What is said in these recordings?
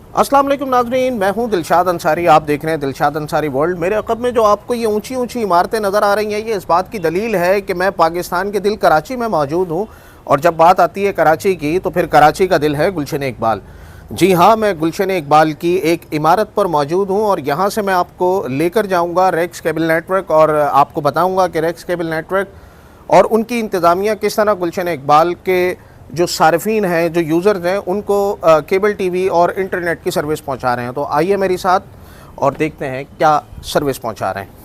अस्सलाम वालेकुम नाज़रीन, मैं हूं दिलशाद अंसारी। आप देख रहे हैं दिलशाद अंसारी वर्ल्ड। मेरे अक़ब में जो आपको ये ऊंची ऊंची इमारतें नज़र आ रही हैं, ये इस बात की दलील है कि मैं पाकिस्तान के दिल कराची में मौजूद हूं। और जब बात आती है कराची की, तो फिर कराची का दिल है गुलशन इकबाल। जी हाँ, मैं गुलशन इकबाल की एक इमारत पर मौजूद हूँ और यहाँ से मैं आपको लेकर जाऊँगा रेक्स केबल नेटवर्क और आपको बताऊँगा कि रेक्स केबल नेटवर्क और उनकी इंतज़ामिया किस तरह गुलशन इकबाल के जो सार्फिन हैं, जो यूज़र्स हैं, उनको केबल टीवी और इंटरनेट की सर्विस पहुंचा रहे हैं। तो आइए मेरे साथ और देखते हैं क्या सर्विस पहुंचा रहे हैं।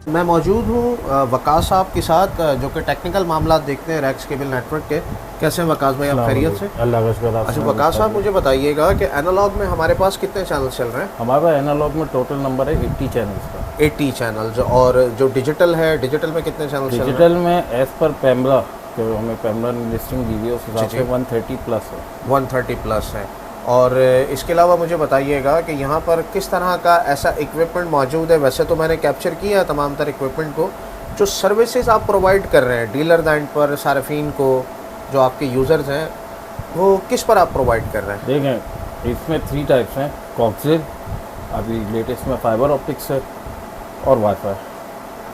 मैं मौजूद हूँ वकास साहब के साथ, जो कि टेक्निकल मामला देखते हैं रेक्स केबल नेटवर्क के। कैसे हैं वकास भाई, आप खैरियत से? अल्लाह का शुक्र। अच्छा वकास साहब, मुझे बताइएगा कि एनालॉग में हमारे पास कितने चैनल चल रहे हैं? हमारे पास एनालॉग में टोटल नंबर है 80 चैनल्स का। 80 चैनल्स। और जो डिजिटल है, डिजिटल में कितने चैनल चल रहे हैं? डिजिटल में एज पर पैमरा, जो हमें पैमरा लिस्टिंग दी हुई है, उस हिसाब से 130 प्लस है। 130 प्लस है। और इसके अलावा मुझे बताइएगा कि यहाँ पर किस तरह का ऐसा इक्विपमेंट मौजूद है। वैसे तो मैंने कैप्चर किया है तमाम तर इक्विपमेंट को। जो सर्विसेज आप प्रोवाइड कर रहे हैं डीलर एंड पर सार्फिन को, जो आपके यूज़र्स हैं, वो किस पर आप प्रोवाइड कर रहे हैं? देखें, इसमें 3 टाइप्स हैं। कॉक्सिल, अभी लेटेस्ट में फाइबर ऑप्टिक्स है, और वाईफाई।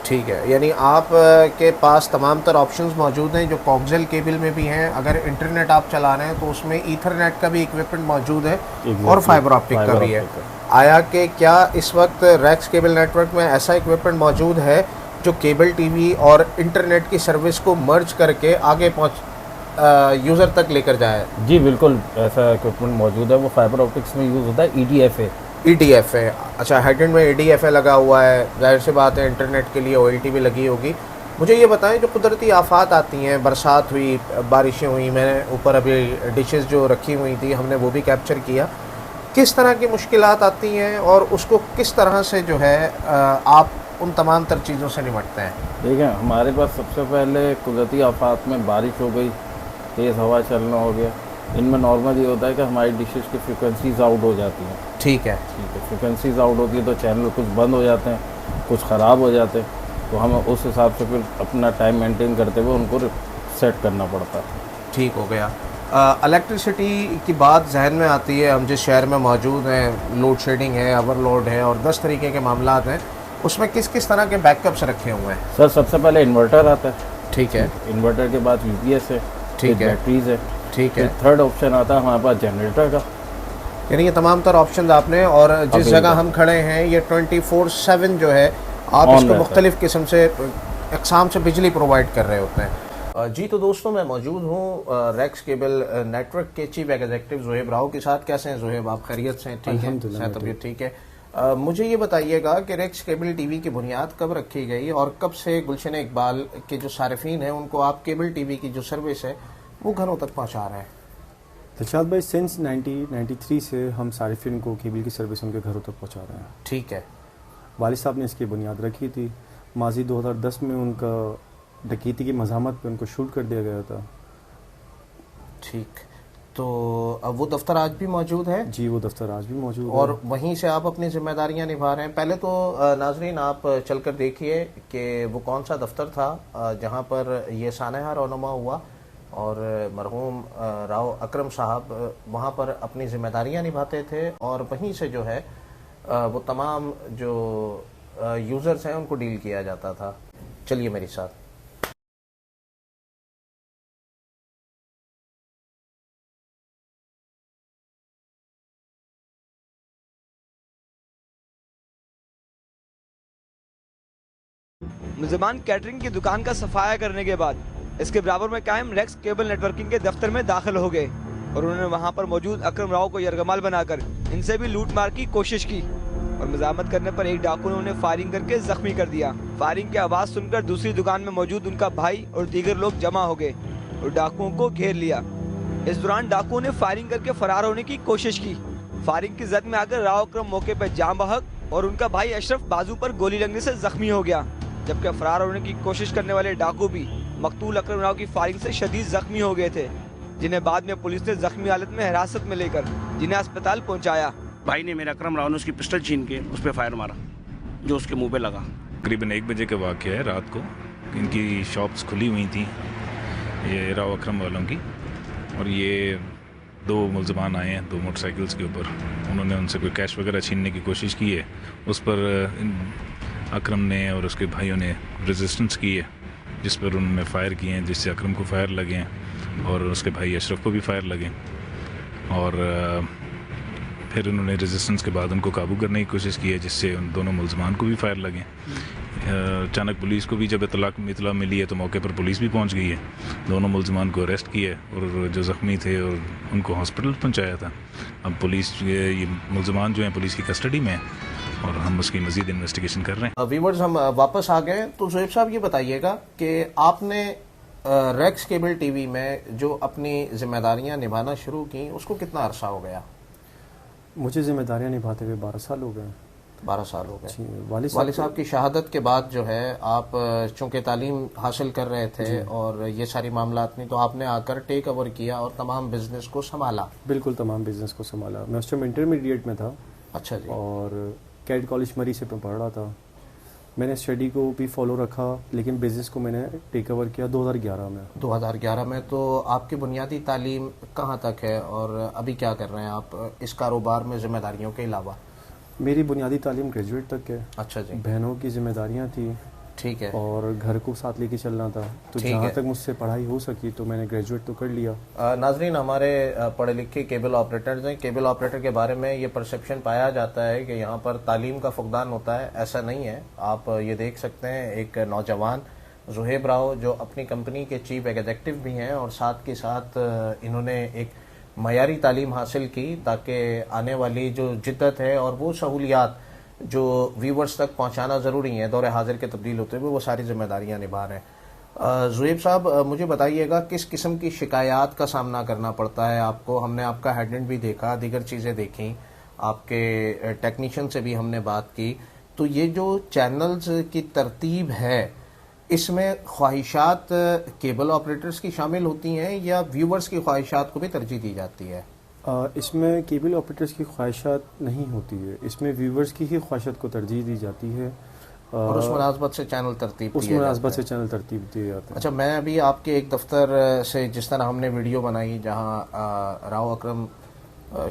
ठीक है, यानी आप के पास तमाम तर ऑप्शंस मौजूद हैं, जो कॉक्सिल केबल में भी हैं। अगर इंटरनेट आप चला रहे हैं तो उसमें ईथरनेट का भी इक्विपमेंट मौजूद है और फाइबर ऑप्टिक का भी है। आया कि क्या इस वक्त रेक्स केबल नेटवर्क में ऐसा इक्विपमेंट मौजूद है जो केबल टीवी और इंटरनेट की सर्विस को मर्ज करके आगे यूज़र तक लेकर जाए? जी बिल्कुल, ऐसा इक्विपमेंट मौजूद है। वो फाइबर ऑप्टिक्स में यूज़ होता है। EDFA। EDFA, अच्छा, हेड में EDFA लगा हुआ है। जाहिर सी बात है इंटरनेट के लिए OLT भी लगी होगी। मुझे ये बताएं, जो कुदरती आफात आती हैं, बरसात हुई, बारिशें हुई, मैंने ऊपर अभी डिशेस जो रखी हुई थी हमने वो भी कैप्चर किया, किस तरह की मुश्किलात आती हैं और उसको किस तरह से जो है आप उन तमाम तर चीज़ों से निपटते हैं? देखें, हमारे पास सबसे पहले कुदरती आफात में बारिश हो गई, तेज़ हवा चलना हो गया। इनमें नॉर्मल ये होता है कि हमारी डिशेस की फ्रिक्वेंसीज आउट हो जाती हैं। ठीक है। फ्रिक्वेंसीज आउट होती है तो चैनल कुछ बंद हो जाते हैं, कुछ ख़राब हो जाते हैं। तो हमें उस हिसाब से फिर अपना टाइम मेंटेन करते हुए उनको सेट करना पड़ता है। ठीक हो गया। इलेक्ट्रिसिटी की बात जहन में आती है। हम जिस शहर में मौजूद हैं, लोड शेडिंग है, ओवरलोड है और 10 तरीके के मामला हैं। उसमें किस किस तरह के बैकअप्स रखे हुए हैं? सर, सबसे पहले इन्वर्टर आता है। ठीक है। इन्वर्टर के बाद UPS है। ठीक है। बैटरीज है। ठीक है। थर्ड ऑप्शन आता है हमारे पास जनरेटर का। यानी ये तमाम तर ऑप्शन आपने, और जिस जगह हम खड़े हैं ये 24/7 जो है आप इसको मुख्तलिफ़ किस्म से अक़साम से बिजली प्रोवाइड कर रहे होते हैं। जी तो दोस्तों, मैं मौजूद हूँ रेक्स केबल नेटवर्क के चीफ एग्जीक्यूटिव ज़ुहैब राव के साथ। कैसे हैं ज़ुहैब, आप खैरियत से? ठीक है, तबीयत ठीक है। मुझे ये बताइएगा कि रेक्स केबल टीवी की बुनियाद कब रखी गई और कब से गुलशन इकबाल के जो सार्फिन हैं उनको आप केबल टीवी की जो सर्विस है वो घरों तक पहुँचा रहे हैं? दिलशाद भाई, सिंस 1993 से हम सारिफिन को केबल की सर्विस उनके घरों तक पहुंचा रहे हैं। ठीक है। वालिद साहब ने इसकी बुनियाद रखी थी। माजी 2010 में उनका डकैती की मज़ामत पे उनको शूट कर दिया गया था। ठीक। तो अब वो दफ्तर आज भी मौजूद है जी, वो दफ्तर आज भी मौजूद है। और वहीं से आप अपनी जिम्मेदारियां निभा रहे हैं। पहले तो नाजरीन आप चलकर देखिए कि वो कौन सा दफ्तर था जहां पर ये सानहा रौनमा हुआ और मरहूम राव अकरम साहब वहां पर अपनी जिम्मेदारियां निभाते थे और वहीं से जो है वो तमाम जो यूज़र्स हैं उनको डील किया जाता था। चलिए मेरे साथ। मुल्ज़िमान कैटरिंग की दुकान का सफाया करने के बाद इसके बराबर में कायम रेक्स केबल नेटवर्किंग के दफ्तर में दाखिल हो गए और उन्होंने वहां पर मौजूद अकरम राव को यरगमाल बनाकर इनसे भी लूट मार की कोशिश की और मजामत करने पर एक डाकू ने उन्हें फायरिंग करके जख्मी कर दिया। फायरिंग की आवाज सुनकर दूसरी दुकान में मौजूद उनका भाई और दीगर लोग जमा हो गए और डाकुओं को घेर लिया। इस दौरान डाकुओं ने फायरिंग करके फरार होने की कोशिश की। फायरिंग की जद में आकर राव अकरम मौके पर जाम बहक और उनका भाई अशरफ बाजू पर गोली लगने से जख्मी हो गया, जबकि फरार होने की कोशिश करने वाले डाकू भी मकतूल अकरम राव की फायरिंग से शदीद जख्मी हो गए थे, जिन्हें बाद में पुलिस ने जख्मी हालत में हिरासत में लेकर जिन्हें अस्पताल पहुंचाया। भाई ने मेरे अकरम राव ने उसकी पिस्टल छीन के उस पर फायर मारा जो उसके मुंह पे लगा। करीबन 1 बजे का वाक़या है रात को। इनकी शॉप्स खुली हुई थी ये राव अकरम वालों की और ये 2 मुल्ज़िमान आए हैं 2 मोटरसाइकिल्स के ऊपर। उन्होंने उनसे कोई कैश वगैरह छीनने की कोशिश की है। उस पर अकरम ने और उसके भाइयों ने रेजिस्टेंस की है, जिस पर उन्होंने फायर किए हैं, जिससे अकरम को फायर लगे हैं और उसके भाई अशरफ को भी फायर लगे और फिर उन्होंने रेजिस्टेंस के बाद उनको काबू करने की कोशिश की है, जिससे उन दोनों मुल्ज़िमान को भी फायर लगे। अचानक पुलिस को भी जब इतला मिली है तो मौके पर पुलिस भी पहुंच गई है। दोनों मुल्ज़िमान को अरेस्ट किया और जो ज़ख्मी थे और उनको हॉस्पिटल पहुंचाया था। अब पुलिस ये मुल्ज़िमान जो हैं पुलिस की कस्टडी में है और हम उसकी मज़ीद इन्वेस्टिगेशन कर रहे हैं। व्यूअर्स हम वापस आ गए। तो ज़ुहैब साहब ये बताइएगा कि आपने रेक्स केबल टीवी में जो अपनी जिम्मेदारियां निभाना शुरू की उसको कितना अरसा हो गया? मुझे जिम्मेदारियां निभाते हुए 12 साल हो गए। 12 साल हो गए। वालिद साहब की शहादत के बाद जो है आप चूंकि तालीम हासिल कर रहे थे और ये सारी मामलात नहीं, तो आपने आकर टेक ओवर किया और तमाम बिजनेस को संभाला। बिल्कुल, तमाम बिजनेस को संभाला। मैं उस टाइम इंटरमीडिएट में था। अच्छा जी। और कैट कॉलेज मरी से मैं पढ़ रहा था। मैंने स्टडी को भी फॉलो रखा, लेकिन बिजनेस को मैंने टेक ओवर किया 2011 में। 2011 में। तो आपकी बुनियादी तालीम कहाँ तक है और अभी क्या कर रहे हैं आप इस कारोबार में जिम्मेदारियों के अलावा? मेरी बुनियादी तालीम ग्रेजुएट तक है। अच्छा जी। बहनों की जिम्मेदारियाँ थी, ठीक है, और घर को साथ लेके चलना था, तो जहाँ तक मुझसे पढ़ाई हो सकी तो मैंने ग्रेजुएट तो कर लिया। नाजरीन, हमारे पढ़े लिखे केबल ऑपरेटर्स हैं। केबल ऑपरेटर के बारे में ये परसेप्शन पाया जाता है कि यहाँ पर तालीम का फुकदान होता है। ऐसा नहीं है। आप ये देख सकते हैं एक नौजवान ज़ुहैब राव जो अपनी कंपनी के चीफ एग्जीक्यूटिव भी हैं और साथ के साथ इन्होंने एक मयारी तालीम हासिल की ताकि आने वाली जो जिद्दत है और वो सहूलियात जो व्यूवर्स तक पहुंचाना ज़रूरी है दौरे हाजिर के तब्दील होते हुए, वो सारी जिम्मेदारियां निभा रहे हैं। ज़ुहैब साहब, मुझे बताइएगा किस किस्म की शिकायत का सामना करना पड़ता है आपको? हमने आपका हेडलाइन भी देखा, दीगर चीज़ें देखी, आपके टेक्नीशियन से भी हमने बात की। तो ये जो चैनल्स की तरतीब है, इसमें ख्वाहिशात केबल ऑपरेटर्स की शामिल होती हैं या व्यूवर्स की ख्वाहिशात को भी तरजीह दी जाती है? इसमें केबल ऑपरेटर्स की ख्वाहिशात नहीं होती है, इसमें व्यूवर्स की ही ख्वाहिशात को तरजीह दी जाती है और उस मुनासबत से चैनल तरतीब दिए जाते हैं। अच्छा, मैं अभी आपके एक दफ्तर से जिस तरह हमने वीडियो बनाई जहां राव अकरम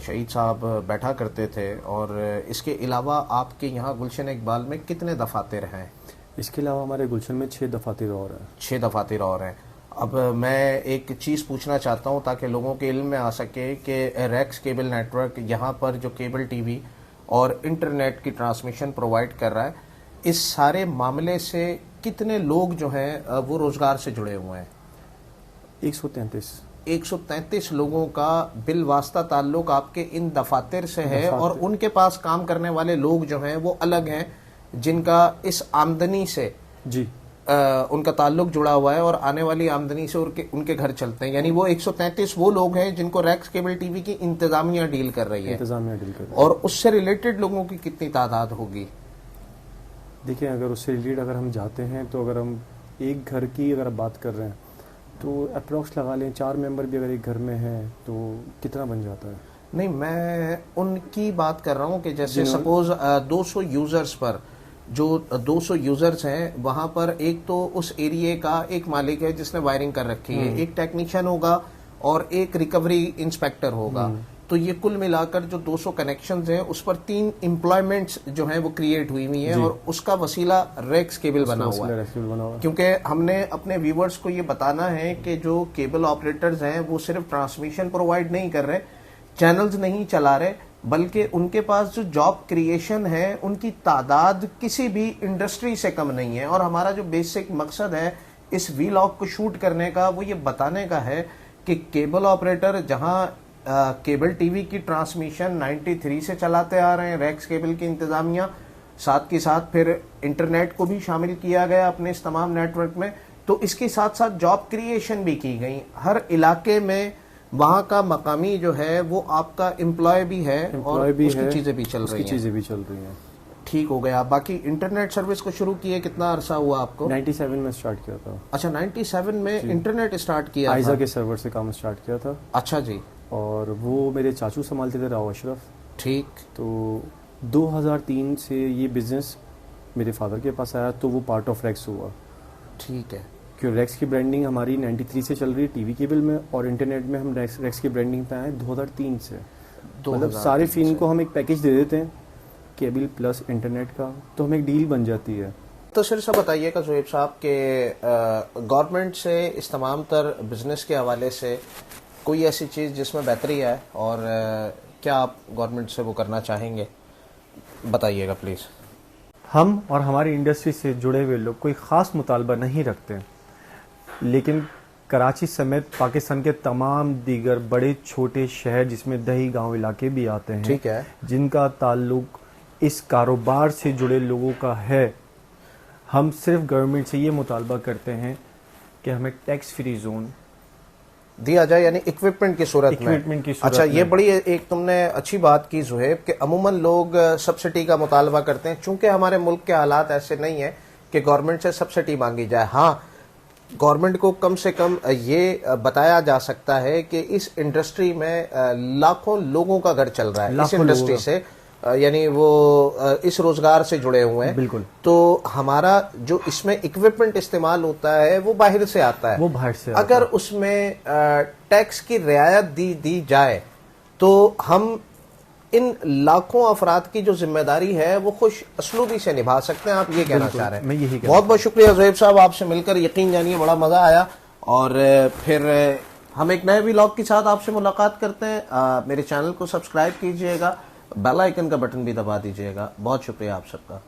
शहीद साहब बैठा करते थे, और इसके अलावा आपके यहाँ गुलशन इकबाल में कितने दफातर हैं? इसके अलावा हमारे गुलशन में 6 दफातर और हैं। 6 दफातर और हैं। अब मैं एक चीज़ पूछना चाहता हूं ताकि लोगों के इल्म में आ सके कि रेक्स केबल नेटवर्क यहाँ पर जो केबल टीवी और इंटरनेट की ट्रांसमिशन प्रोवाइड कर रहा है, इस सारे मामले से कितने लोग जो हैं वो रोज़गार से जुड़े हुए हैं? 133 लोगों का बिलवास्ता ताल्लुक आपके इन दफातर से है और उनके पास काम करने वाले लोग जो हैं वो अलग हैं, जिनका इस आमदनी से जी उनका ताल्लुक जुड़ा हुआ है और आने वाली आमदनी से उनके घर चलते हैं। यानी वो 133 वो लोग हैं जिनको रेक्स केबल टीवी की इंतजामिया डील कर रही है। और उससे रिलेटेड लोगों की कितनी तादाद होगी? देखिए, अगर उससे रिलेटेड अगर हम जाते हैं तो अगर हम एक घर की अगर बात कर रहे हैं तो अप्रोक्स लगा लें 4 मेंबर भी अगर एक घर में हैं तो कितना बन जाता है? नहीं, मैं उनकी बात कर रहा हूँ कि जैसे सपोज 200 यूजर्स पर, जो 200 यूजर्स हैं वहां पर एक तो उस एरिया का एक मालिक है जिसने वायरिंग कर रखी है, एक टेक्नीशियन होगा और एक रिकवरी इंस्पेक्टर होगा। तो ये कुल मिलाकर जो 200 कनेक्शंस हैं उस पर 3 एम्प्लॉयमेंट्स जो हैं वो क्रिएट हुई हैं और उसका वसीला रेक्स केबल बना हुआ है। क्योंकि हमने अपने व्यूवर्स को ये बताना है कि जो केबल ऑपरेटर्स हैं वो सिर्फ ट्रांसमिशन प्रोवाइड नहीं कर रहे, चैनल्स नहीं चला रहे, बल्कि उनके पास जो जॉब क्रिएशन है उनकी तादाद किसी भी इंडस्ट्री से कम नहीं है। और हमारा जो बेसिक मकसद है इस वीलॉग को शूट करने का वो ये बताने का है कि केबल ऑपरेटर जहां केबल टीवी की ट्रांसमिशन 93 से चलाते आ रहे हैं, रेक्स केबल की इंतजामिया, साथ के साथ फिर इंटरनेट को भी शामिल किया गया अपने इस तमाम नेटवर्क में, तो इसके साथ साथ जॉब क्रिएशन भी की गई। हर इलाके में वहाँ का मकामी जो है वो आपका एम्प्लॉय भी है और उसकी चीजें भी चल रही हैं। ठीक हो गया। बाकी इंटरनेट सर्विस को शुरू किए कितना अरसा हुआ आपको? 97 में स्टार्ट किया था। अच्छा, 97 में इंटरनेट स्टार्ट किया? आइजा के सर्वर से काम स्टार्ट किया था। अच्छा जी। और वो मेरे चाचू संभालते थे, राव अशरफ। ठीक। तो 2003 से ये बिजनेस मेरे फादर के पास आया तो वो पार्ट ऑफ रेक्स हुआ। ठीक है। क्यों रेक्स की ब्रांडिंग हमारी 93 से चल रही है टीवी केबल में, और इंटरनेट में हम रेक्स की ब्रांडिंग पे आए 2003 से। मतलब सारे फिल्म को हम एक पैकेज दे देते हैं, केबल प्लस इंटरनेट का, तो हमें एक डील बन जाती है। तो सिर्फ सा बताइएगा ज़ुहैब साहब के गवर्नमेंट से इस तमाम तर बिजनेस के हवाले से कोई ऐसी चीज़ जिसमें बेहतरी है और क्या आप गवर्नमेंट से वो करना चाहेंगे, बताइएगा प्लीज़। हम और हमारी इंडस्ट्री से जुड़े हुए लोग कोई ख़ास मुतालबा नहीं रखते, लेकिन कराची समेत पाकिस्तान के तमाम दीगर बड़े छोटे शहर जिसमें दही गांव इलाके भी आते हैं, ठीक है, जिनका ताल्लुक इस कारोबार से जुड़े लोगों का है, हम सिर्फ गवर्नमेंट से ये मुतालबा करते हैं कि हमें टैक्स फ्री जोन दिया जाए, यानी इक्विपमेंट की सूरत में। अच्छा, ये बड़ी एक तुमने अच्छी बात की ज़ुहैब कि अमूमन लोग सब्सिडी का मुतालबा करते हैं, चूंकि हमारे मुल्क के हालात ऐसे नहीं है कि गवर्नमेंट से सब्सिडी मांगी जाए। हाँ, गवर्नमेंट को कम से कम ये बताया जा सकता है कि इस इंडस्ट्री में लाखों लोगों का घर चल रहा है इस इंडस्ट्री से, यानी वो इस रोजगार से जुड़े हुए हैं। बिल्कुल। तो हमारा जो इसमें इक्विपमेंट इस्तेमाल होता है वो बाहर से आता है, वो बाहर से अगर उसमें टैक्स की रियायत दी जाए तो हम इन लाखों अफराद की जो जिम्मेदारी है वो खुश असलूबी से निभा सकते हैं। आप ये कहना चाह रहे हैं? मैं यही बहुत बहुत शुक्रिया ज़ुहैब साहब, आपसे मिलकर यकीन जानिए बड़ा मजा आया। और फिर हम एक नए व्लॉग के साथ आपसे मुलाकात करते हैं। मेरे चैनल को सब्सक्राइब कीजिएगा, बेल आइकन का बटन भी दबा दीजिएगा। बहुत शुक्रिया आप सबका।